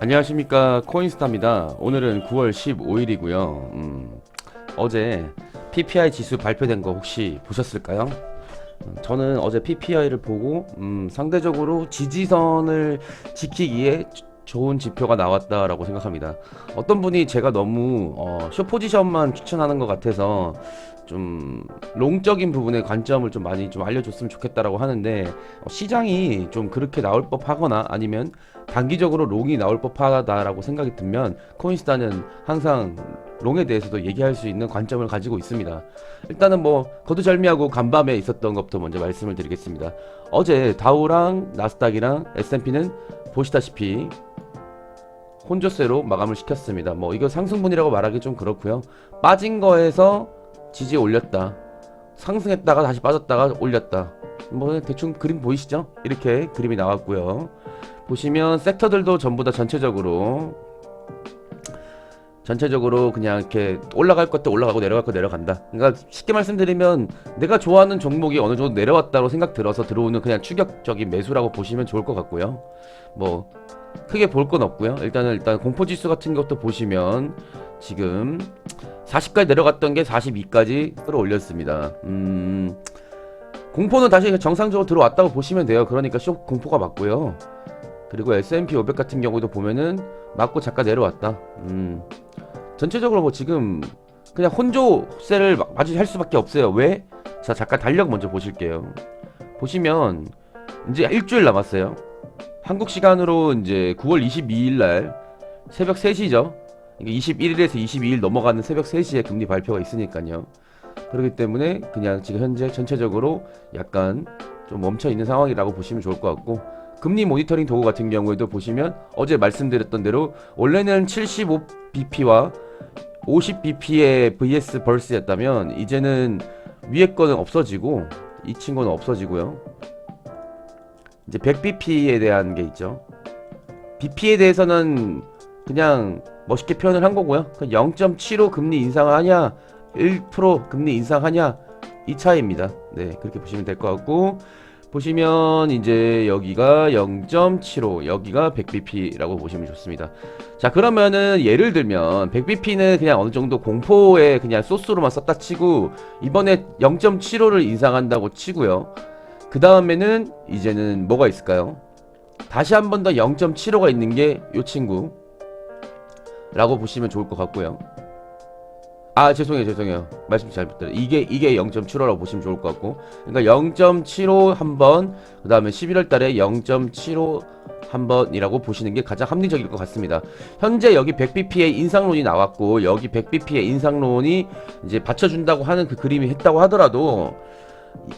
안녕하십니까, 코인스타입니다. 오늘은 9월 15일이고요. 어제 PPI 지수 발표된 거 혹시 보셨을까요? 저는 어제 PPI를 보고 상대적으로 지지선을 지키기에 좋은 지표가 나왔다라고 생각합니다. 어떤 분이 제가 너무 숏포지션만 추천하는 것 같아서 좀 롱적인 부분의 관점을 좀 많이 좀 알려줬으면 좋겠다라고 하는데, 시장이 좀 그렇게 나올 법하거나 아니면 단기적으로 롱이 나올 법하다라고 생각이 들면 코인스타는 항상 롱에 대해서도 얘기할 수 있는 관점을 가지고 있습니다. 일단은 뭐 거두절미하고 간밤에 있었던 것부터 먼저 말씀을 드리겠습니다. 어제 다우랑 나스닥이랑 S&P는 보시다시피 혼조세로 마감을 시켰습니다. 뭐 이거 상승분이라고 말하기 좀 그렇고요. 빠진 거에서 지지 올렸다, 상승했다가 다시 빠졌다가 올렸다, 뭐 대충 그림 보이시죠? 이렇게 그림이 나왔고요. 보시면 섹터들도 전부 다 전체적으로 그냥 이렇게 올라갈 것도 올라가고 내려갈 거 내려간다. 그러니까 쉽게 말씀드리면 내가 좋아하는 종목이 어느 정도 내려왔다고 생각 들어서 들어오는 그냥 추격적인 매수라고 보시면 좋을 것 같고요. 뭐 크게 볼 건 없고요. 일단 공포지수 같은 것도 보시면 지금 40까지 내려갔던 게 42까지 끌어올렸습니다. 공포는 다시 정상적으로 들어왔다고 보시면 돼요. 그러니까 쇼 공포가 맞고요. 그리고 S&P 500 같은 경우도 보면은 맞고 잠깐 내려왔다. 전체적으로 뭐 지금 그냥 혼조세를 맞이할 수밖에 없어요. 왜? 자, 잠깐 달력 먼저 보실게요. 보시면 이제 일주일 남았어요. 한국 시간으로 이제 9월 22일 날 새벽 3시죠. 21일에서 22일 넘어가는 새벽 3시에 금리 발표가 있으니까요. 그렇기 때문에 그냥 지금 현재 전체적으로 약간 좀 멈춰 있는 상황이라고 보시면 좋을 것 같고, 금리 모니터링 도구 같은 경우에도 보시면 어제 말씀드렸던 대로 원래는 75bp와 50bp의 vs 벌스였다면 이제는 위에 거는 없어지고 이 친구는 없어지고요. 이제 100bp에 대한 게 있죠. bp에 대해서는 그냥 멋있게 표현을 한 거고요. 0.75 금리 인상을 하냐, 1% 금리 인상하냐, 이 차이입니다. 네, 그렇게 보시면 될 것 같고, 보시면 이제 여기가 0.75, 여기가 100bp라고 보시면 좋습니다. 자, 그러면은 예를 들면 100bp는 그냥 어느 정도 공포에 그냥 소스로만 썼다 치고 이번에 0.75를 인상한다고 치고요. 그 다음에는 이제는 뭐가 있을까요? 다시 한 번 더 0.75가 있는 게 요 친구 라고 보시면 좋을 것 같고요. 아, 죄송해요. 말씀 잘못드렸어요. 이게 0.75라고 보시면 좋을 것 같고, 그러니까 0.75 한번, 그 다음에 11월 달에 0.75 한번이라고 보시는 게 가장 합리적일 것 같습니다. 현재 여기 100bp의 인상론이 나왔고, 여기 100bp의 인상론이 이제 받쳐준다고 하는 그 그림이 했다고 하더라도,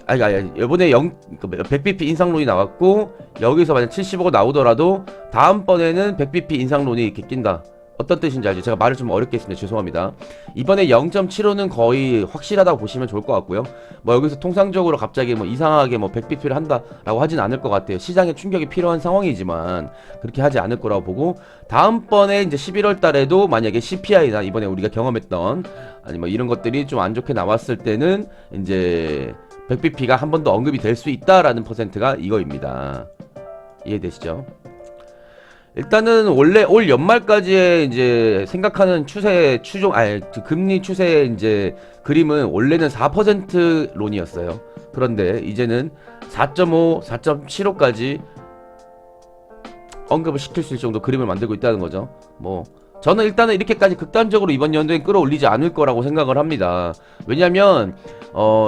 아니, 이번에 100bp 인상론이 나왔고, 여기서 만약 75가 나오더라도, 다음번에는 100bp 인상론이 이렇게 낀다. 어떤 뜻인지 알죠? 제가 말을 좀 어렵게 했습니다. 죄송합니다. 이번에 0.75는 거의 확실하다고 보시면 좋을 것 같고요. 뭐 여기서 통상적으로 갑자기 뭐 이상하게 뭐 100bp를 한다라고 하진 않을 것 같아요. 시장에 충격이 필요한 상황이지만 그렇게 하지 않을 거라고 보고, 다음번에 이제 11월 달에도 만약에 CPI나 이번에 우리가 경험했던 아니 뭐 이런 것들이 좀 안 좋게 나왔을 때는 이제 100bp가 한 번 더 언급이 될 수 있다라는 퍼센트가 이거입니다. 이해되시죠? 일단은 원래 올 연말까지의 이제 생각하는 그 금리 추세 이제 그림은 원래는 4% 론이었어요. 그런데 이제는 4.5, 4.75까지 언급을 시킬 수 있을 정도 그림을 만들고 있다는 거죠. 뭐 저는 일단은 이렇게까지 극단적으로 이번 연도에 끌어올리지 않을 거라고 생각을 합니다. 왜냐면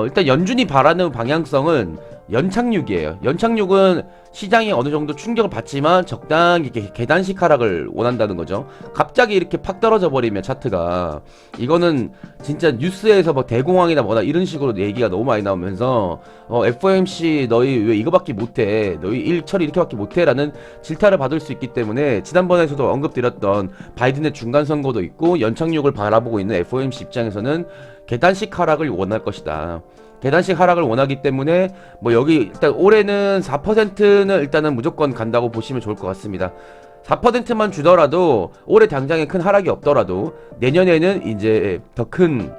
일단 연준이 바라는 방향성은 연착륙이에요. 연착륙은 시장이 어느 정도 충격을 받지만 적당히 이렇게 계단식 하락을 원한다는 거죠. 갑자기 이렇게 팍 떨어져 버리면 차트가, 이거는 진짜 뉴스에서 뭐 대공황이나 뭐나 이런 식으로 얘기가 너무 많이 나오면서 FOMC 너희 왜 이거밖에 못해, 너희 일 처리 이렇게밖에 못해라는 질타를 받을 수 있기 때문에, 지난번에서도 언급드렸던 바이든의 중간 선거도 있고 연착륙을 바라보고 있는 FOMC 입장에서는 계단식 하락을 원할 것이다. 계단식 하락을 원하기 때문에 뭐 여기 일단 올해는 4%는 일단은 무조건 간다고 보시면 좋을 것 같습니다. 4%만 주더라도 올해 당장에 큰 하락이 없더라도 내년에는 이제 더 큰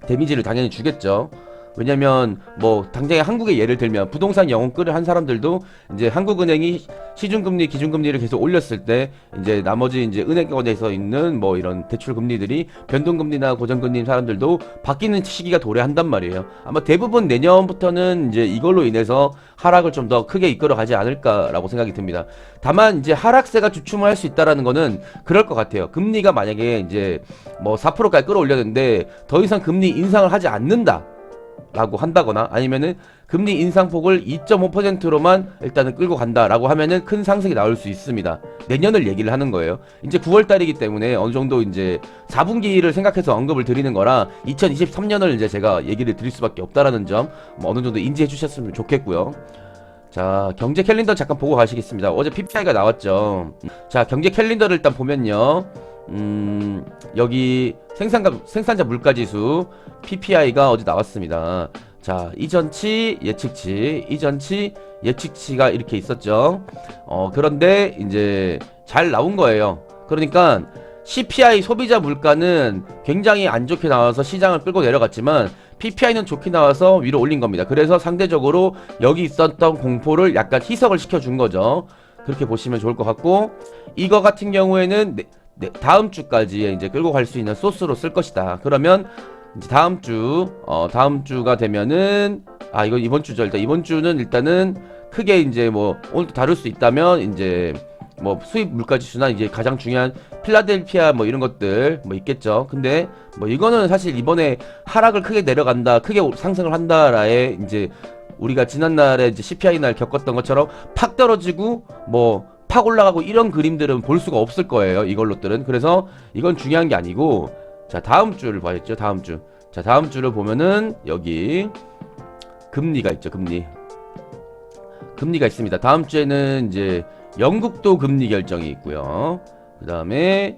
데미지를 당연히 주겠죠. 왜냐면 뭐 당장에 한국의 예를 들면 부동산 영업을 한 사람들도 이제 한국은행이 시중금리, 기준금리를 계속 올렸을 때 이제 나머지 이제 은행권에서 있는 뭐 이런 대출금리들이 변동금리나 고정금리인 사람들도 바뀌는 시기가 도래한단 말이에요. 아마 대부분 내년부터는 이제 이걸로 인해서 하락을 좀 더 크게 이끌어가지 않을까라고 생각이 듭니다. 다만 이제 하락세가 주춤을 할 수 있다라는 거는 그럴 것 같아요. 금리가 만약에 이제 뭐 4%까지 끌어올렸는데 더 이상 금리 인상을 하지 않는다 라고 한다거나 아니면은 금리 인상폭을 2.5%로만 일단은 끌고 간다라고 하면은 큰 상승이 나올 수 있습니다. 내년을 얘기를 하는 거예요. 이제 9월 달이기 때문에 어느 정도 이제 4분기를 생각해서 언급을 드리는 거라 2023년을 이제 제가 얘기를 드릴 수밖에 없다라는 점 뭐 어느 정도 인지해 주셨으면 좋겠고요. 자, 경제 캘린더 잠깐 보고 가시겠습니다. 어제 PPI가 나왔죠. 자, 경제 캘린더를 일단 보면요. 여기 생산자 물가지수 PPI가 어제 나왔습니다. 자, 이전치, 예측치, 이전치, 예측치가 이렇게 있었죠. 그런데 이제 잘 나온 거예요. 그러니까 CPI 소비자 물가는 굉장히 안 좋게 나와서 시장을 끌고 내려갔지만 PPI는 좋게 나와서 위로 올린 겁니다. 그래서 상대적으로 여기 있었던 공포를 약간 희석을 시켜준 거죠. 그렇게 보시면 좋을 것 같고, 이거 같은 경우에는 다음 주까지 이제 끌고 갈 수 있는 소스로 쓸 것이다. 그러면 이제 다음 주가 되면은 이거 이번 주죠. 일단 이번 주는 일단은 크게 이제 뭐 오늘도 다룰 수 있다면 이제 뭐 수입 물가 지수나 이제 가장 중요한 필라델피아 뭐 이런 것들 뭐 있겠죠. 근데 뭐 이거는 사실 이번에 하락을 크게 내려간다, 크게 상승을 한다라에 이제 우리가 지난날에 이제 CPI 날 겪었던 것처럼 팍 떨어지고 뭐 팍 올라가고 이런 그림들은 볼 수가 없을 거예요. 이걸로들은. 그래서 이건 중요한 게 아니고, 자, 다음 주를 봐야죠. 다음 주. 자, 다음 주를 보면은 여기 금리가 있죠. 금리가 있습니다. 다음 주에는 이제 영국도 금리 결정이 있고요. 그 다음에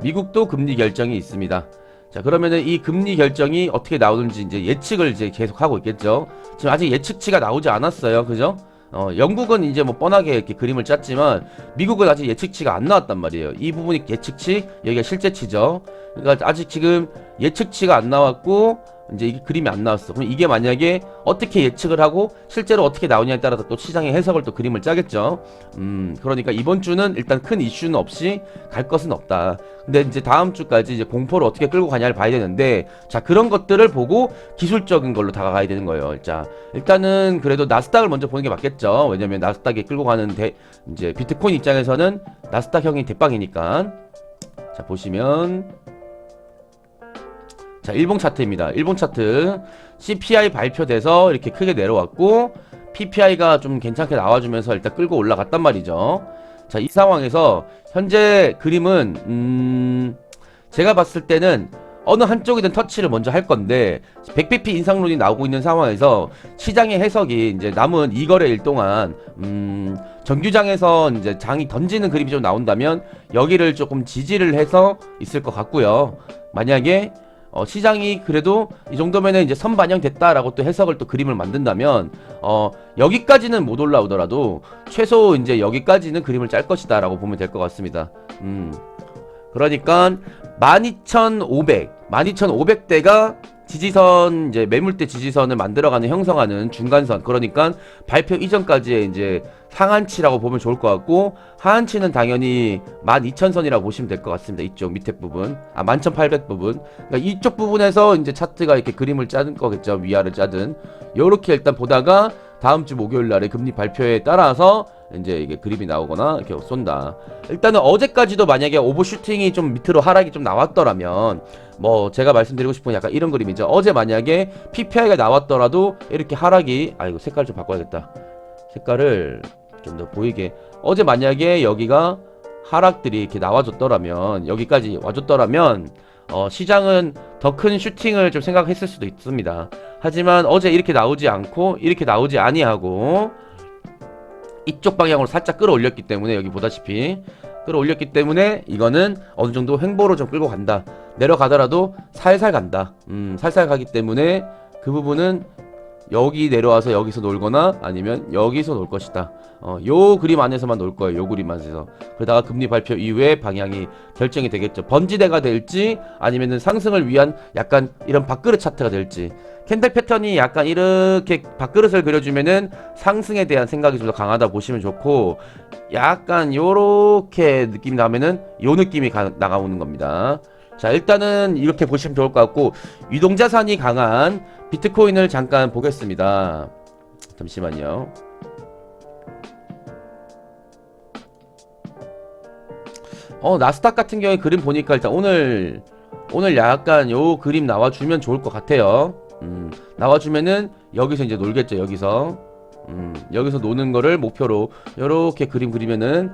미국도 금리 결정이 있습니다. 자, 그러면은 이 금리 결정이 어떻게 나오는지 이제 예측을 이제 계속 하고 있겠죠. 지금 아직 예측치가 나오지 않았어요. 그죠? 영국은 이제 뭐 뻔하게 이렇게 그림을 짰지만 미국은 아직 예측치가 안 나왔단 말이에요. 이 부분이 예측치, 여기가 실제치죠. 그러니까 아직 지금 예측치가 안 나왔고 이제 이게 그림이 안 나왔어. 그럼 이게 만약에 어떻게 예측을 하고 실제로 어떻게 나오냐에 따라서 또 시장의 해석을 또 그림을 짜겠죠. 그러니까 이번 주는 일단 큰 이슈는 없이 갈 것은 없다. 근데 이제 다음 주까지 이제 공포를 어떻게 끌고 가냐를 봐야 되는데, 자, 그런 것들을 보고 기술적인 걸로 다가가야 되는 거예요. 자, 일단은 그래도 나스닥을 먼저 보는 게 맞겠죠. 왜냐면 나스닥이 끌고 가는 이제 비트코인 입장에서는 나스닥형이 대빵이니까. 자, 보시면 자, 일봉 차트입니다. 일봉 차트 CPI 발표돼서 이렇게 크게 내려왔고 PPI가 좀 괜찮게 나와주면서 일단 끌고 올라갔단 말이죠. 자, 이 상황에서 현재 그림은 제가 봤을 때는 어느 한쪽이든 터치를 먼저 할 건데 100bp 인상론이 나오고 있는 상황에서 시장의 해석이 이제 남은 2거래일 동안 정규장에서 이제 장이 던지는 그림이 좀 나온다면 여기를 조금 지지를 해서 있을 것 같고요. 만약에 시장이 그래도 이 정도면은 이제 선반영됐다라고 또 해석을 또 그림을 만든다면 여기까지는 못 올라오더라도 최소 이제 여기까지는 그림을 짤 것이다라고 보면 될 것 같습니다. 그러니까 12,500대가 지지선, 이제 매물대 지지선을 만들어가는, 형성하는 중간선. 그러니까 발표 이전까지의 이제 상한치라고 보면 좋을 것 같고, 하한치는 당연히 12,000선이라고 보시면 될 것 같습니다. 이쪽 밑에 부분, 11,800 부분. 그러니까 이쪽 부분에서 이제 차트가 이렇게 그림을 짜는 거겠죠. 위아래 짜든. 요렇게 일단 보다가 다음 주 목요일 날에 금리 발표에 따라서 이제 이게 그림이 나오거나 이렇게 쏜다. 일단은 어제까지도 만약에 오버슈팅이 좀 밑으로 하락이 좀 나왔더라면 뭐 제가 말씀드리고 싶은 건 약간 이런 그림이죠. 어제 만약에 PPI가 나왔더라도 이렇게 하락이, 이거 색깔 좀 바꿔야겠다. 색깔을 좀 더 보이게. 어제 만약에 여기가 하락들이 이렇게 나와줬더라면, 여기까지 와줬더라면 시장은 더 큰 슈팅을 좀 생각했을 수도 있습니다. 하지만 어제 이렇게 나오지 않고 이렇게 나오지 아니하고 이쪽 방향으로 살짝 끌어올렸기 때문에, 여기 보다시피 끌어올렸기 때문에 이거는 어느 정도 횡보로 좀 끌고 간다. 내려가더라도 살살 간다. 살살 가기 때문에 그 부분은 여기 내려와서 여기서 놀거나 아니면 여기서 놀 것이다. 요 그림 안에서만 놀 거예요. 요 그림 안에서. 그러다가 금리 발표 이후에 방향이 결정이 되겠죠. 번지대가 될지 아니면은 상승을 위한 약간 이런 밥그릇 차트가 될지. 캔들 패턴이 약간 이렇게 밥그릇을 그려주면은 상승에 대한 생각이 좀 더 강하다 보시면 좋고, 약간 요렇게 느낌이 나면은 요 느낌이 나가오는 겁니다. 자, 일단은 이렇게 보시면 좋을 것 같고, 유동자산이 강한 비트코인을 잠깐 보겠습니다. 잠시만요. 나스닥 같은 경우에 그림 보니까 일단 오늘 약간 요 그림 나와주면 좋을 것 같아요. 나와주면은 여기서 이제 놀겠죠. 여기서 노는 거를 목표로 요렇게 그림 그리면은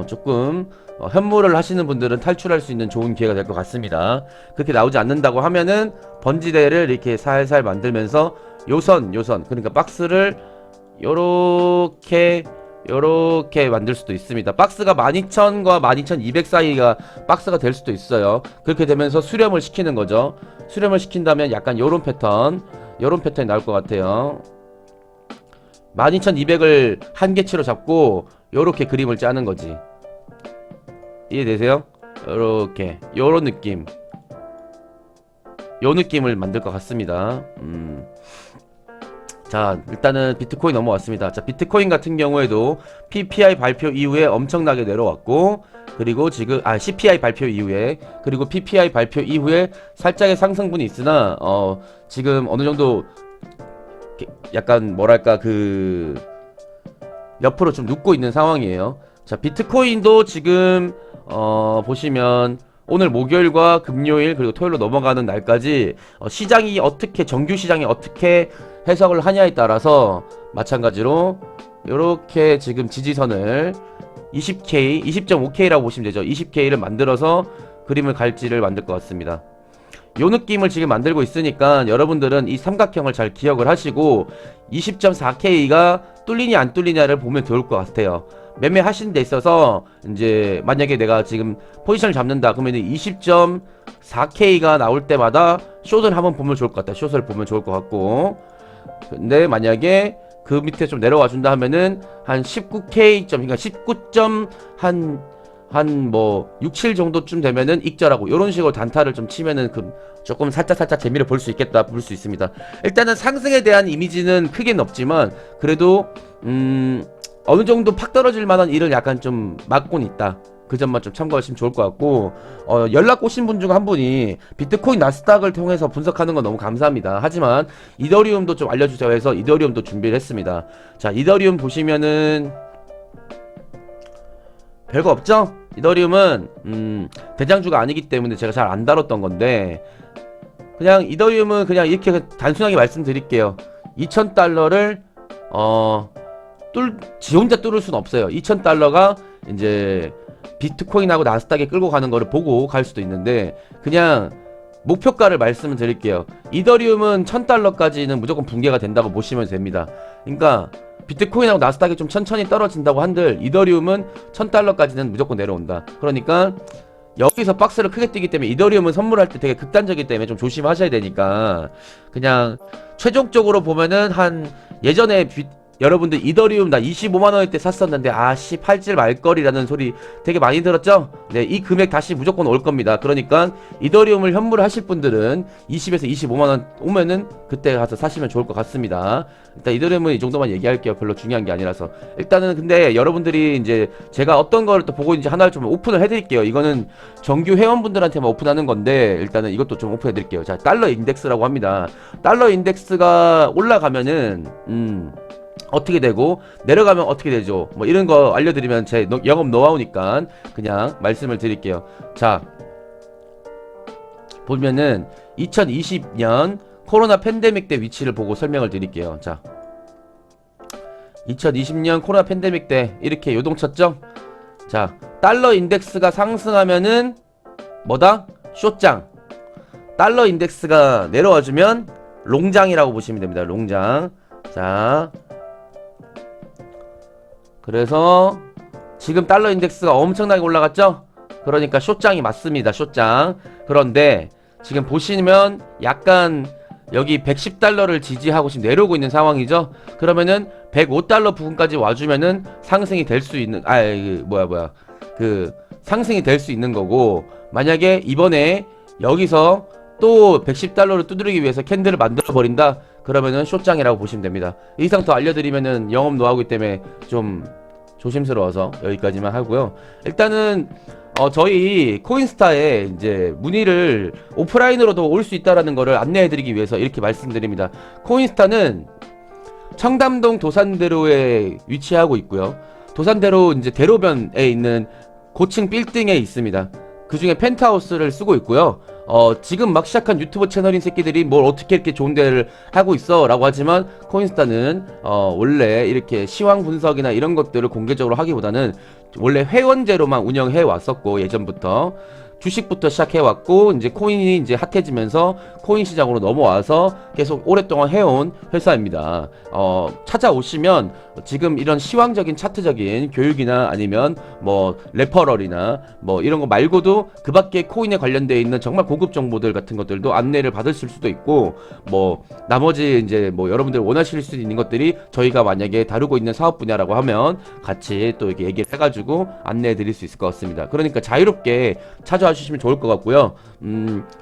조금 현물을 하시는 분들은 탈출할 수 있는 좋은 기회가 될 것 같습니다. 그렇게 나오지 않는다고 하면은 번지대를 이렇게 살살 만들면서 요선 그러니까 박스를 요렇게 만들 수도 있습니다. 박스가 12,000과 12,200 사이가 박스가 될 수도 있어요. 그렇게 되면서 수렴을 시키는 거죠. 수렴을 시킨다면 약간 요런 패턴이 나올 것 같아요. 12,200을 한계치로 잡고 요렇게 그림을 짜는 거지. 이해되세요? 요렇게 요런 느낌, 요 느낌을 만들 것 같습니다. 자, 일단은 비트코인 넘어왔습니다. 자, 비트코인 같은 경우에도 PPI 발표 이후에 엄청나게 내려왔고, 그리고 지금 CPI 발표 이후에, 그리고 PPI 발표 이후에 살짝의 상승분이 있으나 지금 어느 정도 약간 뭐랄까 옆으로 좀 눕고 있는 상황이에요. 자, 비트코인도 지금 보시면 오늘 목요일과 금요일 그리고 토요일로 넘어가는 날까지 시장이 어떻게, 정규 시장이 어떻게 해석을 하냐에 따라서 마찬가지로 요렇게 지금 지지선을 20K, 20.5K라고 보시면 되죠. 20K를 만들어서 그림을 갈지를 만들 것 같습니다. 요 느낌을 지금 만들고 있으니까 여러분들은 이 삼각형을 잘 기억을 하시고 20.4K가 뚫리냐 안 뚫리냐를 보면 좋을 것 같아요. 매매 하시는 데 있어서 이제 만약에 내가 지금 포지션을 잡는다 그러면 20.4K가 나올 때마다 숏을 한번 보면 좋을 것 같다. 숏을 보면 좋을 것 같고, 근데 만약에 그 밑에 좀 내려와 준다 하면은 한 19K 그러니까 19점 한 뭐 6, 7 정도쯤 되면은 익절하고 요런 식으로 단타를 좀 치면은 조금 살짝 재미를 볼 수 있습니다. 일단은 상승에 대한 이미지는 크게는 없지만 그래도 어느 정도 팍 떨어질 만한 일을 약간 좀 막곤 있다. 그 점만 좀 참고하시면 좋을 것 같고, 연락 오신 분 중 한 분이 비트코인 나스닥을 통해서 분석하는 건 너무 감사합니다. 하지만 이더리움도 좀 알려주세요 해서 이더리움도 준비를 했습니다. 자, 이더리움 보시면은 별거 없죠? 이더리움은 대장주가 아니기 때문에 제가 잘 안 다뤘던 건데, 그냥 이더리움은 그냥 이렇게 단순하게 말씀드릴게요. 2,000달러를 지 혼자 뚫을 수는 없어요. 2,000달러가 이제 비트코인하고 나스닥에 끌고 가는 거를 보고 갈 수도 있는데, 그냥 목표가를 말씀을 드릴게요. 이더리움은 1,000달러까지는 무조건 붕괴가 된다고 보시면 됩니다. 그러니까 비트코인하고 나스닥이 좀 천천히 떨어진다고 한들 이더리움은 1,000달러까지는 무조건 내려온다. 그러니까 여기서 박스를 크게 뛰기 때문에 이더리움은 선물할 때 되게 극단적이기 때문에 좀 조심하셔야 되니까, 그냥 최종적으로 보면은 한 예전에 여러분들 이더리움 나 25만원일 때 샀었는데 아씨 팔질 말거리라는 소리 되게 많이 들었죠? 네, 이 금액 다시 무조건 올 겁니다. 그러니까 이더리움을 현물을 하실 분들은 20에서 25만원 오면은 그때 가서 사시면 좋을 것 같습니다. 일단 이더리움은 이 정도만 얘기할게요. 별로 중요한 게 아니라서. 일단은 근데 여러분들이 이제 제가 어떤 거를 또 보고 있는지 하나를 좀 오픈을 해드릴게요. 이거는 정규 회원분들한테만 오픈하는 건데 일단은 이것도 좀 오픈해드릴게요. 자, 달러 인덱스라고 합니다. 달러 인덱스가 올라가면은 어떻게 되고 내려가면 어떻게 되죠, 뭐 이런 거 알려드리면 제 영업 노하우니까 그냥 말씀을 드릴게요. 자, 보면은 2020년 코로나 팬데믹 때 위치를 보고 설명을 드릴게요. 자, 2020년 코로나 팬데믹 때 이렇게 요동쳤죠. 자, 달러 인덱스가 상승하면은 뭐다? 숏장. 달러 인덱스가 내려와주면 롱장이라고 보시면 됩니다. 롱장. 자, 그래서 지금 달러 인덱스가 엄청나게 올라갔죠? 그러니까 숏장이 맞습니다. 숏장. 그런데 지금 보시면 약간 여기 110달러를 지지하고 지금 내려오고 있는 상황이죠. 그러면은 105달러 부근까지 와주면은 상승이 될 수 있는 그 상승이 될 수 있는 거고, 만약에 이번에 여기서 또 110달러를 두드리기 위해서 캔들을 만들어 버린다, 그러면은 숏장이라고 보시면 됩니다. 이상 더 알려드리면은 영업 노하우이기 때문에 좀 조심스러워서 여기까지만 하고요. 일단은 저희 코인스타에 이제 문의를 오프라인으로도 올 수 있다라는 거를 안내해드리기 위해서 이렇게 말씀드립니다. 코인스타는 청담동 도산대로에 위치하고 있고요. 도산대로 이제 대로변에 있는 고층 빌딩에 있습니다. 그 중에 펜트하우스를 쓰고 있고요. 지금 막 시작한 유튜브 채널인 새끼들이 뭘 어떻게 이렇게 좋은 데를 하고 있어 라고 하지만, 코인스타는 원래 이렇게 시황 분석이나 이런 것들을 공개적으로 하기보다는 원래 회원제로만 운영해 왔었고, 예전부터 주식부터 시작해 왔고, 이제 코인이 이제 핫해지면서 코인 시장으로 넘어와서 계속 오랫동안 해온 회사입니다. 찾아오시면 지금 이런 시황적인 차트적인 교육이나 아니면 뭐 레퍼럴이나 뭐 이런 거 말고도 그 밖에 코인에 관련되어 있는 정말 고급 정보들 같은 것들도 안내를 받으실 수도 있고, 뭐 나머지 이제 뭐 여러분들 원하실 수 있는 것들이 저희가 만약에 다루고 있는 사업 분야라고 하면 같이 또 이렇게 얘기를 해가지고 안내해 드릴 수 있을 것 같습니다. 그러니까 자유롭게 찾아와 주시면 좋을 것 같고요.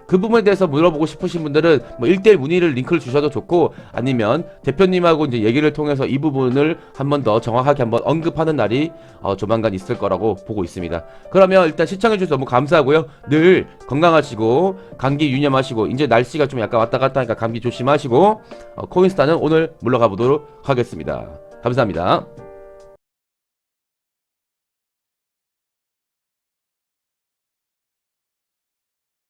그 부분에 대해서 물어보고 싶으신 분들은 뭐 1대1 문의를 링크를 주셔도 좋고, 아니면 대표님하고 이제 얘기를 통해서 이 부분을 한 번 더 정확하게 한번 언급하는 날이 조만간 있을 거라고 보고 있습니다. 그러면 일단 시청해주셔서 너무 감사하고요. 늘 건강하시고 감기 유념하시고, 이제 날씨가 좀 약간 왔다 갔다 하니까 감기 조심하시고, 코인스타는 오늘 물러가 보도록 하겠습니다. 감사합니다.